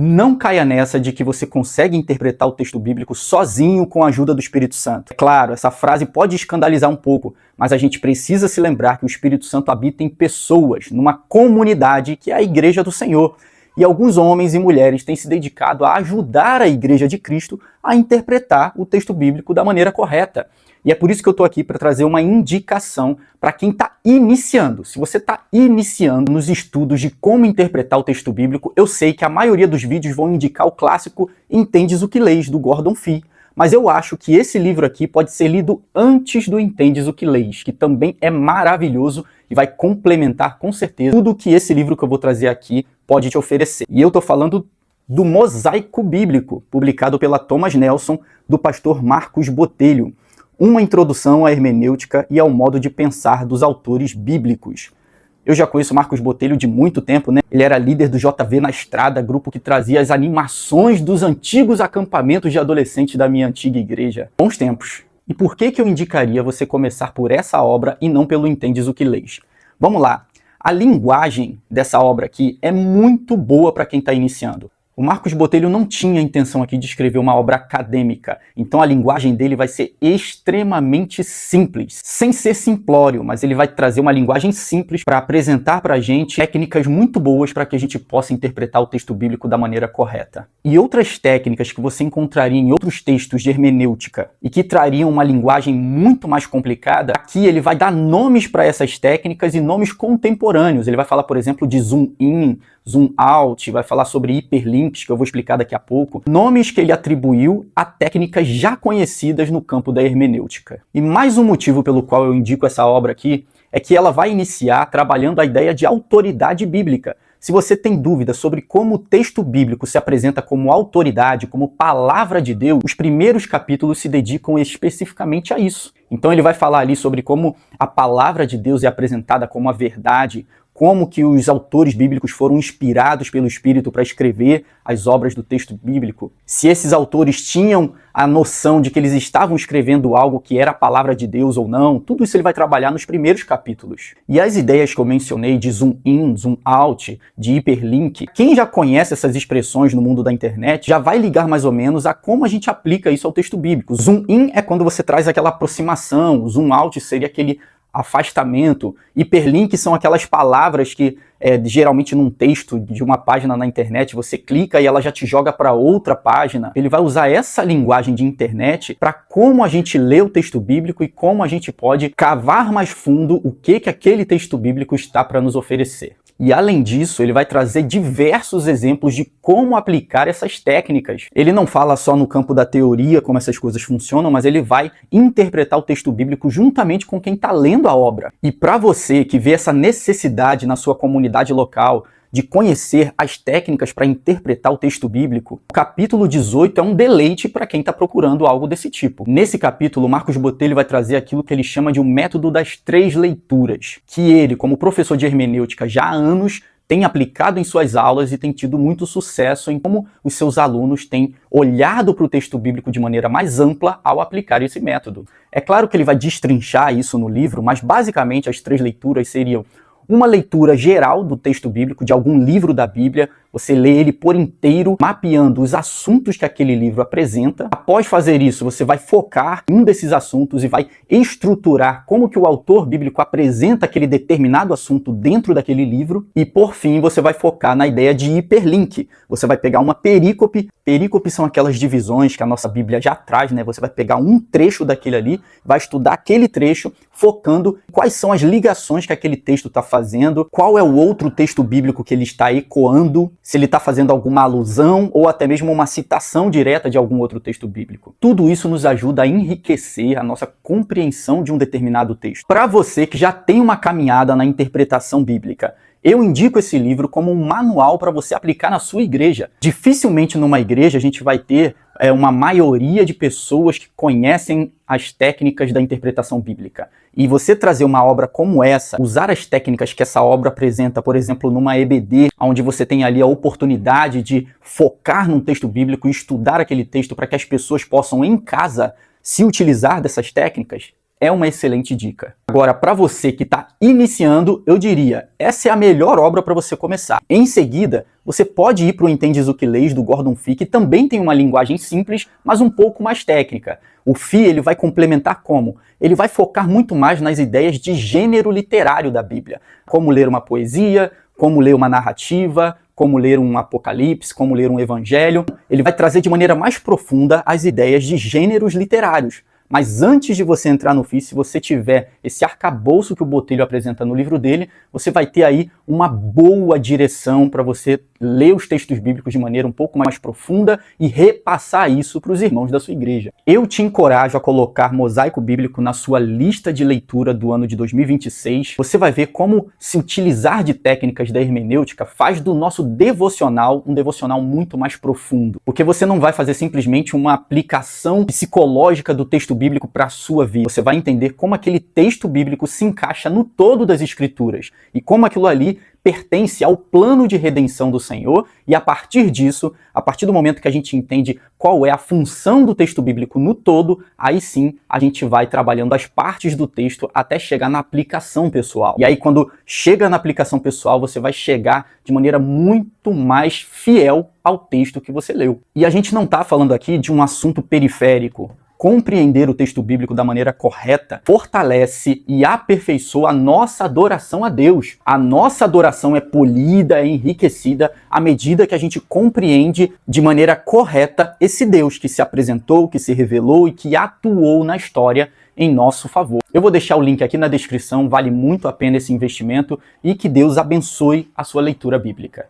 Não caia nessa de que você consegue interpretar o texto bíblico sozinho com a ajuda do Espírito Santo. É claro, essa frase pode escandalizar um pouco, mas a gente precisa se lembrar que o Espírito Santo habita em pessoas, numa comunidade que é a Igreja do Senhor. E alguns homens e mulheres têm se dedicado a ajudar a Igreja de Cristo a interpretar o texto bíblico da maneira correta. E é por isso que eu estou aqui para trazer uma indicação para quem está iniciando. Se você está iniciando nos estudos de como interpretar o texto bíblico, eu sei que a maioria dos vídeos vão indicar o clássico Entendes o que Leis, do Gordon Fee. Mas eu acho que esse livro aqui pode ser lido antes do Entendes o que Leis, que também é maravilhoso e vai complementar com certeza tudo que esse livro que eu vou trazer aqui pode te oferecer. E eu estou falando do Mosaico Bíblico, publicado pela Thomas Nelson, do pastor Marcos Botelho. Uma introdução à hermenêutica e ao modo de pensar dos autores bíblicos. Eu já conheço Marcos Botelho de muito tempo, né? Ele era líder do JV na Estrada, grupo que trazia as animações dos antigos acampamentos de adolescentes da minha antiga igreja. Bons tempos. E por que eu indicaria você começar por essa obra e não pelo Entendes o que Leis? Vamos lá. A linguagem dessa obra aqui é muito boa para quem está iniciando. O Marcos Botelho não tinha a intenção aqui de escrever uma obra acadêmica, então a linguagem dele vai ser extremamente simples, sem ser simplório, mas ele vai trazer uma linguagem simples para apresentar para a gente técnicas muito boas para que a gente possa interpretar o texto bíblico da maneira correta. E outras técnicas que você encontraria em outros textos de hermenêutica e que trariam uma linguagem muito mais complicada, aqui ele vai dar nomes para essas técnicas e nomes contemporâneos. Ele vai falar, por exemplo, de zoom in, zoom out, vai falar sobre hiperlinks, que eu vou explicar daqui a pouco. Nomes que ele atribuiu a técnicas já conhecidas no campo da hermenêutica. E mais um motivo pelo qual eu indico essa obra aqui é que ela vai iniciar trabalhando a ideia de autoridade bíblica. Se você tem dúvida sobre como o texto bíblico se apresenta como autoridade, como palavra de Deus, os primeiros capítulos se dedicam especificamente a isso. Então ele vai falar ali sobre como a palavra de Deus é apresentada como a verdade, como que os autores bíblicos foram inspirados pelo Espírito para escrever as obras do texto bíblico, se esses autores tinham a noção de que eles estavam escrevendo algo que era a palavra de Deus ou não, tudo isso ele vai trabalhar nos primeiros capítulos. E as ideias que eu mencionei de zoom in, zoom out, de hiperlink, quem já conhece essas expressões no mundo da internet já vai ligar mais ou menos a como a gente aplica isso ao texto bíblico. Zoom in é quando você traz aquela aproximação, zoom out seria aquele afastamento, hiperlink são aquelas palavras que geralmente num texto de uma página na internet você clica e ela já te joga para outra página. Ele vai usar essa linguagem de internet para como a gente lê o texto bíblico e como a gente pode cavar mais fundo o que aquele texto bíblico está para nos oferecer. E além disso, ele vai trazer diversos exemplos de como aplicar essas técnicas. Ele não fala só no campo da teoria como essas coisas funcionam, mas ele vai interpretar o texto bíblico juntamente com quem está lendo a obra. E para você que vê essa necessidade na sua comunidade local de conhecer as técnicas para interpretar o texto bíblico, o capítulo 18 é um deleite para quem está procurando algo desse tipo. Nesse capítulo, Marcos Botelho vai trazer aquilo que ele chama de um método das 3 leituras, que ele, como professor de hermenêutica já há anos, tem aplicado em suas aulas e tem tido muito sucesso em como os seus alunos têm olhado para o texto bíblico de maneira mais ampla ao aplicar esse método. É claro que ele vai destrinchar isso no livro, mas basicamente as 3 leituras seriam uma leitura geral do texto bíblico, de algum livro da Bíblia, você lê ele por inteiro, mapeando os assuntos que aquele livro apresenta. Após fazer isso, você vai focar em um desses assuntos e vai estruturar como que o autor bíblico apresenta aquele determinado assunto dentro daquele livro. E, por fim, você vai focar na ideia de hiperlink. Você vai pegar uma perícope. Perícope são aquelas divisões que a nossa Bíblia já traz, né? Você vai pegar um trecho daquele ali, vai estudar aquele trecho, focando em quais são as ligações que aquele texto está fazendo, qual é o outro texto bíblico que ele está ecoando, se ele está fazendo alguma alusão ou até mesmo uma citação direta de algum outro texto bíblico. Tudo isso nos ajuda a enriquecer a nossa compreensão de um determinado texto. Para você que já tem uma caminhada na interpretação bíblica, eu indico esse livro como um manual para você aplicar na sua igreja. Dificilmente numa igreja a gente vai ter uma maioria de pessoas que conhecem as técnicas da interpretação bíblica. E você trazer uma obra como essa, usar as técnicas que essa obra apresenta, por exemplo, numa EBD, onde você tem ali a oportunidade de focar num texto bíblico e estudar aquele texto para que as pessoas possam, em casa, se utilizar dessas técnicas, é uma excelente dica. Agora, para você que está iniciando, eu diria, essa é a melhor obra para você começar. Em seguida, você pode ir para o Entendes o que Lês, do Gordon Fee, que também tem uma linguagem simples, mas um pouco mais técnica. O Fee ele vai complementar como? Ele vai focar muito mais nas ideias de gênero literário da Bíblia. Como ler uma poesia, como ler uma narrativa, como ler um apocalipse, como ler um evangelho. Ele vai trazer de maneira mais profunda as ideias de gêneros literários. Mas antes de você entrar no Fee, se você tiver esse arcabouço que o Botelho apresenta no livro dele, você vai ter aí uma boa direção para você ler os textos bíblicos de maneira um pouco mais profunda e repassar isso para os irmãos da sua igreja. Eu te encorajo a colocar Mosaico Bíblico na sua lista de leitura do ano de 2026. Você vai ver como se utilizar de técnicas da hermenêutica faz do nosso devocional um devocional muito mais profundo. Porque você não vai fazer simplesmente uma aplicação psicológica do texto bíblico para a sua vida. Você vai entender como aquele texto bíblico se encaixa no todo das Escrituras e como aquilo ali pertence ao plano de redenção do Senhor, e a partir disso, a partir do momento que a gente entende qual é a função do texto bíblico no todo, aí sim a gente vai trabalhando as partes do texto até chegar na aplicação pessoal. E aí quando chega na aplicação pessoal, você vai chegar de maneira muito mais fiel ao texto que você leu. E a gente não está falando aqui de um assunto periférico. Compreender o texto bíblico da maneira correta fortalece e aperfeiçoa a nossa adoração a Deus. A nossa adoração é polida, é enriquecida à medida que a gente compreende de maneira correta esse Deus que se apresentou, que se revelou e que atuou na história em nosso favor. Eu vou deixar o link aqui na descrição, vale muito a pena esse investimento e que Deus abençoe a sua leitura bíblica.